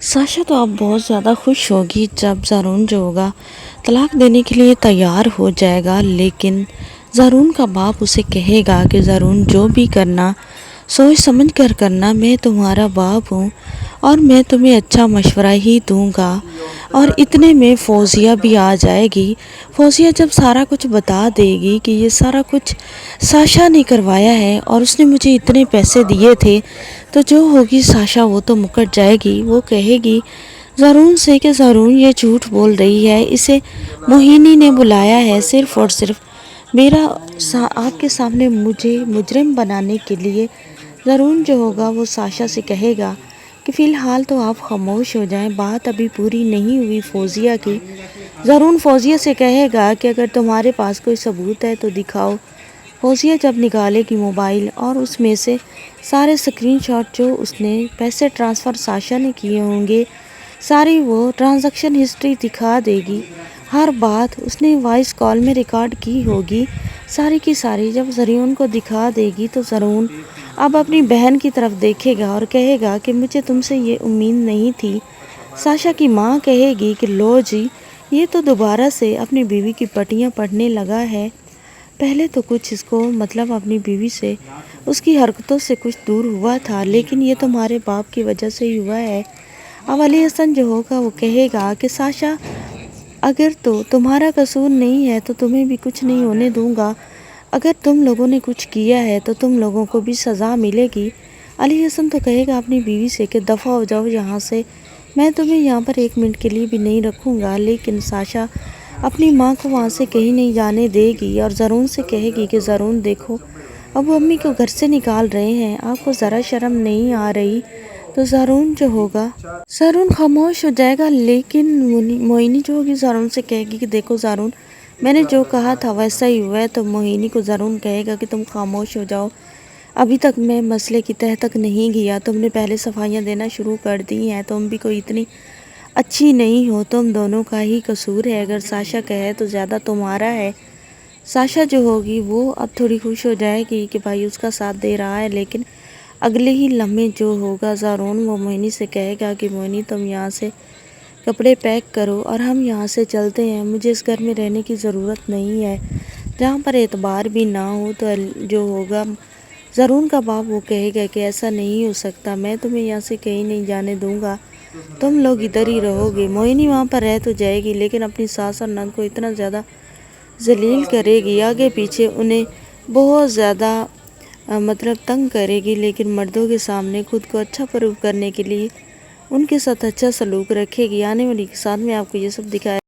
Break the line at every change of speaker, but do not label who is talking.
Sasha तो अब बहुत ज़्यादा खुश होगी जब ज़ारून जो होगा तलाक देने के लिए तैयार हो जाएगा, लेकिन ज़ारून का बाप उसे कहेगा कि ज़ारून जो भी करना सोच समझ कर करना, मैं तुम्हारा बाप हूँ और मैं तुम्हें अच्छा मशवरा ही दूंगा। और इतने में फ़ौज़िया भी आ जाएगी। फ़ौज़िया जब सारा कुछ बता देगी कि ये सारा कुछ साशा ने करवाया है और उसने मुझे इतने पैसे दिए थे, तो जो होगी साशा वो तो मुकर जाएगी। वो कहेगी ज़ारून से कि ज़ारून ये झूठ बोल रही है, इसे मोहिनी ने बुलाया है सिर्फ़ और सिर्फ आपके सामने मुझे मुजरिम बनाने के लिए। ज़ारून जो होगा वो साशा से कहेगा कि फ़िलहाल तो आप खामोश हो जाएं, बात अभी पूरी नहीं हुई फ़ौज़िया की। ज़ारून फ़ौज़िया से कहेगा कि अगर तुम्हारे पास कोई सबूत है तो दिखाओ। फ़ौज़िया जब निकालेगी मोबाइल और उसमें से सारे स्क्रीनशॉट जो उसने पैसे ट्रांसफ़र साशा ने किए होंगे, सारी वो ट्रांजैक्शन हिस्ट्री दिखा देगी। हर बात उसने वॉइस कॉल में रिकॉर्ड की होगी, सारी की सारी जब ज़ारून को दिखा देगी तो ज़ारून अब अपनी बहन की तरफ देखेगा और कहेगा कि मुझे तुमसे ये उम्मीद नहीं थी। साशा की माँ कहेगी कि लो जी, ये तो दोबारा से अपनी बीवी की पट्टियाँ पढ़ने लगा है। पहले तो कुछ इसको मतलब अपनी बीवी से उसकी हरकतों से कुछ दूर हुआ था, लेकिन ये तुम्हारे बाप की वजह से ही हुआ है। अब अली हसन जो होगा वो कहेगा कि साशा, अगर तो तुम्हारा कसूर नहीं है तो तुम्हें भी कुछ नहीं होने दूंगा। अगर तुम लोगों ने कुछ किया है तो तुम लोगों को भी सज़ा मिलेगी। अली हसन तो कहेगा अपनी बीवी से कि दफ़ा हो जाओ यहाँ से, मैं तुम्हें यहाँ पर एक मिनट के लिए भी नहीं रखूँगा। लेकिन साशा अपनी माँ को वहाँ से कहीं नहीं जाने देगी और ज़ारून से कहेगी कि ज़ारून देखो, अब वो अम्मी को घर से निकाल रहे हैं, आपको ज़रा शर्म नहीं आ रही। तो ज़ारून जो होगा ज़ारून खामोश हो जाएगा, लेकिन मोहिनी जो होगी ज़ारून से कहेगी कि देखो ज़ारून, मैंने जो कहा था वैसा ही हुआ है। तो मोहिनी को ज़ारून कहेगा कि तुम खामोश हो जाओ, अभी तक मैं मसले की तह तक नहीं गया, तुमने पहले सफाइयाँ देना शुरू कर दी हैं, तुम भी कोई इतनी अच्छी नहीं हो, तुम दोनों का ही कसूर है। अगर साशा कहे तो ज़्यादा तुम्हारा है। साशा जो होगी वो अब थोड़ी खुश हो जाएगी कि भाई उसका साथ दे रहा है, लेकिन अगले ही लम्हे जो होगा ज़ारून वो मोहिनी से कहेगा कि मोहिनी, तुम यहाँ से कपड़े पैक करो और हम यहाँ से चलते हैं, मुझे इस घर में रहने की ज़रूरत नहीं है जहाँ पर एतबार भी ना हो। तो जो होगा ज़ारून का बाप वो कहेगा कि ऐसा नहीं हो सकता, मैं तुम्हें यहाँ से कहीं नहीं जाने दूँगा, तुम लोग इधर ही रहोगे। मोहिनी वहाँ पर रह तो जाएगी, लेकिन अपनी सास और नंद को इतना ज़्यादा जलील करेगी, आगे पीछे उन्हें बहुत ज़्यादा मतलब तंग करेगी, लेकिन मर्दों के सामने खुद को अच्छा प्रूव करने के लिए उनके साथ अच्छा सलूक रखेगी। आने वाली के साथ में आपको ये सब दिखाया।